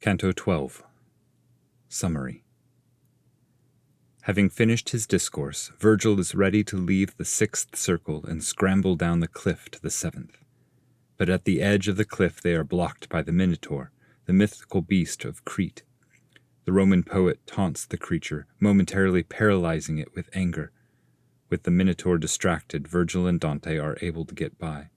Canto 12. Summary. Having finished his discourse, Virgil is ready to leave the sixth circle and scramble down the cliff to the seventh. But at the edge of the cliff they are blocked by the Minotaur, the mythical beast of Crete. The Roman poet taunts the creature, momentarily paralyzing it with anger. With the Minotaur distracted, Virgil and Dante are able to get by.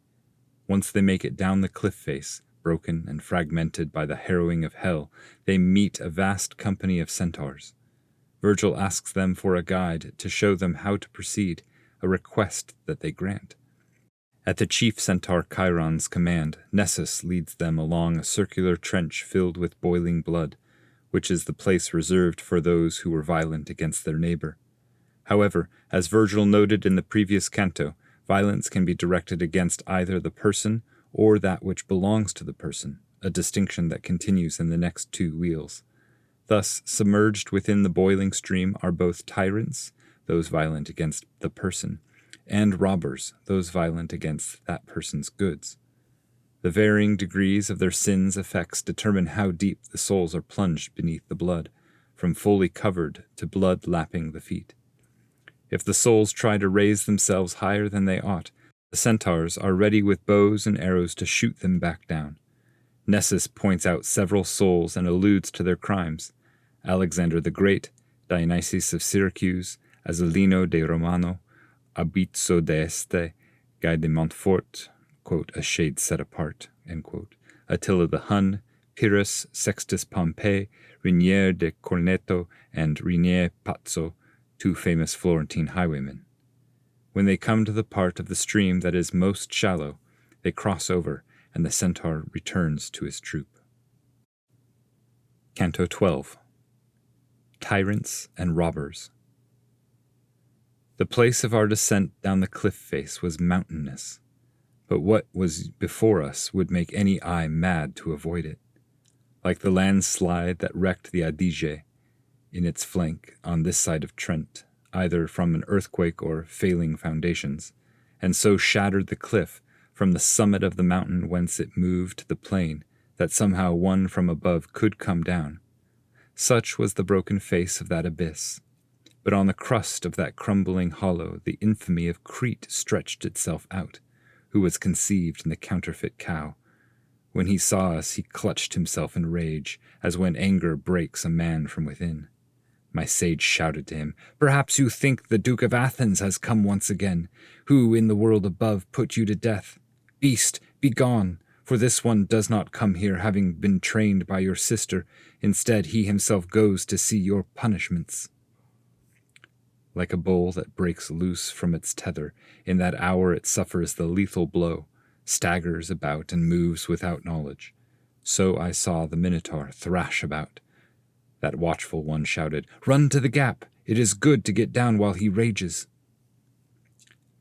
Once they make it down the cliff face, broken and fragmented by the harrowing of hell, they meet a vast company of centaurs. Virgil asks them for a guide to show them how to proceed, a request that they grant. At the chief centaur Chiron's command, Nessus leads them along a circular trench filled with boiling blood, which is the place reserved for those who were violent against their neighbor. However, as Virgil noted in the previous canto, violence can be directed against either the person or that which belongs to the person, a distinction that continues in the next two wheels. Thus, submerged within the boiling stream are both tyrants, those violent against the person, and robbers, those violent against that person's goods. The varying degrees of their sins' effects determine how deep the souls are plunged beneath the blood, from fully covered to blood lapping the feet. If the souls try to raise themselves higher than they ought, the centaurs are ready with bows and arrows to shoot them back down. Nessus points out several souls and alludes to their crimes. Alexander the Great, Dionysius of Syracuse, Azzolino de Romano, Abizzo d'Este, Guy de Montfort, quote, a shade set apart, end quote, Attila the Hun, Pyrrhus, Sextus Pompey, Rinier de Corneto, and Rinier Pazzo, two famous Florentine highwaymen. When they come to the part of the stream that is most shallow, they cross over, and the centaur returns to his troop. Canto 12. Tyrants and Robbers. The place of our descent down the cliff face was mountainous, but what was before us would make any eye mad to avoid it. Like the landslide that wrecked the Adige in its flank on this side of Trent, either from an earthquake or failing foundations, and so shattered the cliff from the summit of the mountain whence it moved to the plain, that somehow one from above could come down. Such was the broken face of that abyss. But on the crust of that crumbling hollow the infamy of Crete stretched itself out, who was conceived in the counterfeit cow. When he saw us he clutched himself in rage, as when anger breaks a man from within. My sage shouted to him, "Perhaps you think the Duke of Athens has come once again, who in the world above put you to death. Beast, be gone, for this one does not come here having been trained by your sister. Instead, he himself goes to see your punishments." Like a bull that breaks loose from its tether, in that hour it suffers the lethal blow, staggers about and moves without knowledge. So I saw the Minotaur thrash about. That watchful one shouted, "Run to the gap! It is good to get down while he rages."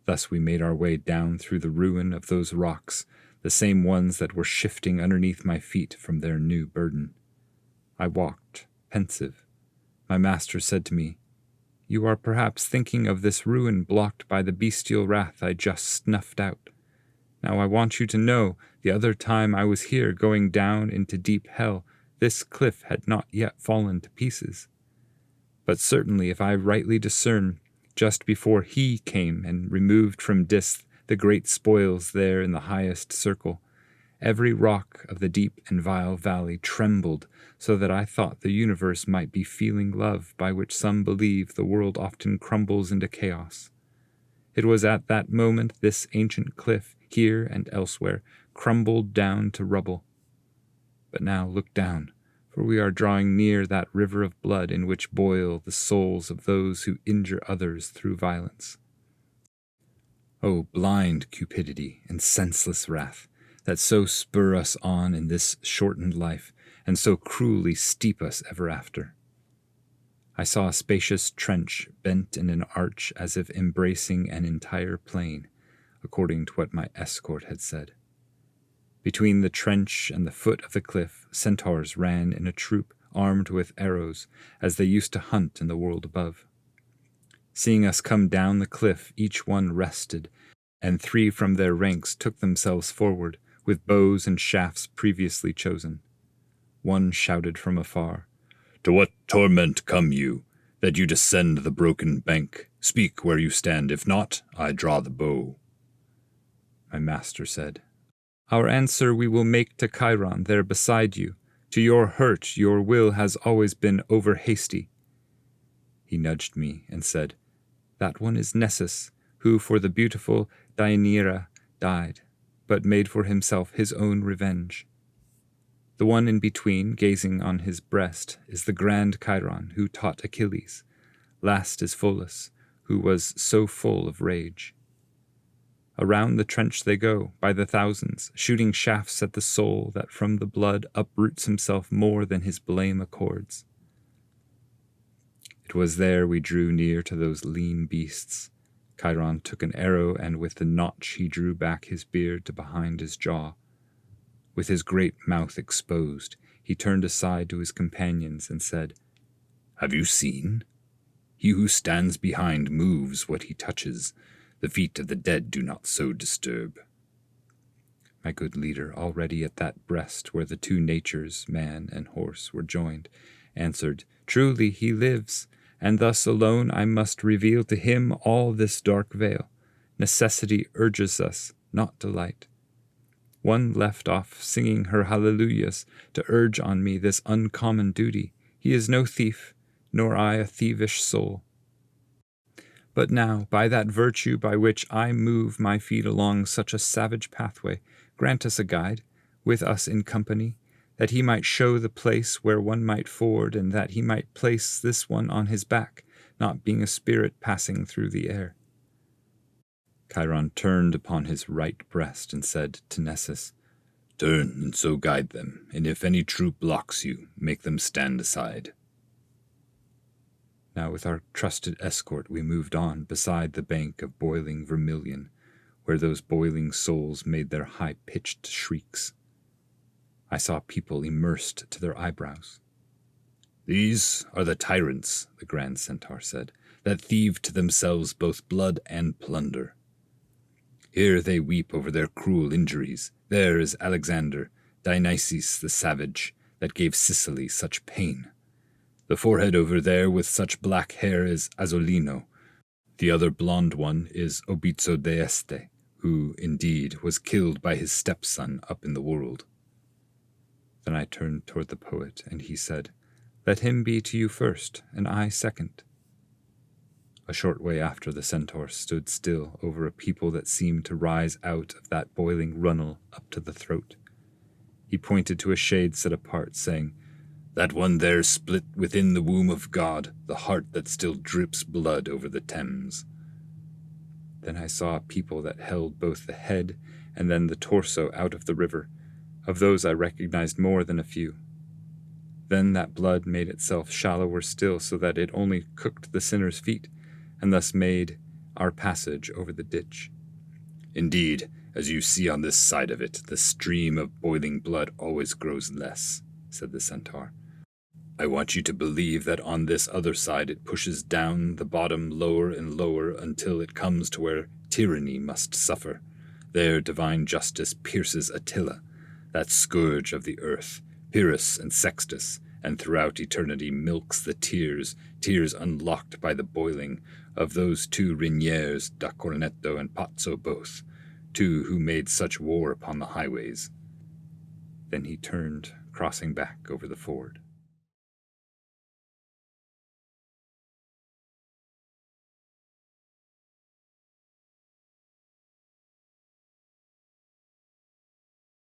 Thus we made our way down through the ruin of those rocks, the same ones that were shifting underneath my feet from their new burden. I walked, pensive. My master said to me, "You are perhaps thinking of this ruin blocked by the bestial wrath I just snuffed out. Now I want you to know, the other time I was here going down into deep hell, this cliff had not yet fallen to pieces. But certainly, if I rightly discern, just before he came and removed from Dis the great spoils there in the highest circle, every rock of the deep and vile valley trembled, so that I thought the universe might be feeling love, by which some believe the world often crumbles into chaos. It was at that moment this ancient cliff, here and elsewhere, crumbled down to rubble. But now look down, for we are drawing near that river of blood in which boil the souls of those who injure others through violence. O blind cupidity and senseless wrath, that so spur us on in this shortened life, and so cruelly steep us ever after. I saw a spacious trench bent in an arch as if embracing an entire plain, according to what my escort had said. Between the trench and the foot of the cliff, centaurs ran in a troop, armed with arrows, as they used to hunt in the world above. Seeing us come down the cliff, each one rested, and 3 from their ranks took themselves forward, with bows and shafts previously chosen. One shouted from afar, "To what torment come you, that you descend the broken bank? Speak where you stand, if not, I draw the bow." My master said, "Our answer we will make to Chiron there beside you. To your hurt your will has always been over hasty." He nudged me and said, "That one is Nessus, who for the beautiful Deianira died, but made for himself his own revenge. The one in between, gazing on his breast, is the grand Chiron who taught Achilles. Last is Pholus, who was so full of rage. Around the trench they go, by the thousands, shooting shafts at the soul that from the blood uproots himself more than his blame accords. It was there we drew near to those lean beasts. Chiron took an arrow, and with the notch he drew back his beard to behind his jaw. With his great mouth exposed, he turned aside to his companions and said, 'Have you seen? He who stands behind moves what he touches. The feet of the dead do not so disturb.' My good leader, already at that breast where the two natures, man and horse, were joined, answered, 'Truly he lives, and thus alone I must reveal to him all this dark veil. Necessity urges us, not delight. One left off singing her hallelujahs to urge on me this uncommon duty. He is no thief, nor I a thievish soul. But now, by that virtue by which I move my feet along such a savage pathway, grant us a guide, with us in company, that he might show the place where one might ford, and that he might place this one on his back, not being a spirit passing through the air.' Chiron turned upon his right breast and said to Nessus, 'Turn and so guide them, and if any troop blocks you, make them stand aside.' Now with our trusted escort we moved on beside the bank of boiling vermilion, where those boiling souls made their high-pitched shrieks. I saw people immersed to their eyebrows. 'These are the tyrants,' the grand centaur said, 'that thieve to themselves both blood and plunder. Here they weep over their cruel injuries. There is Alexander, Dionysus the savage, that gave Sicily such pain. The forehead over there with such black hair is Azzolino. The other blonde one is Obizzo d'Este, who, indeed, was killed by his stepson up in the world.' Then I turned toward the poet, and he said, 'Let him be to you first, and I second.' A short way after, the centaur stood still over a people that seemed to rise out of that boiling runnel up to the throat. He pointed to a shade set apart, saying, 'That one there split within the womb of God, the heart that still drips blood over the Thames.' Then I saw a people that held both the head and then the torso out of the river. Of those I recognized more than a few. Then that blood made itself shallower still, so that it only cooked the sinner's feet, and thus made our passage over the ditch. Indeed, as you see on this side of it, the stream of boiling blood always grows less,' said the centaur. 'I want you to believe that on this other side it pushes down the bottom lower and lower until it comes to where tyranny must suffer. There divine justice pierces Attila, that scourge of the earth, Pyrrhus and Sextus, and throughout eternity milks the tears unlocked by the boiling of those two Riniers, da Cornetto and Pazzo both, two who made such war upon the highways.' Then he turned, crossing back over the ford.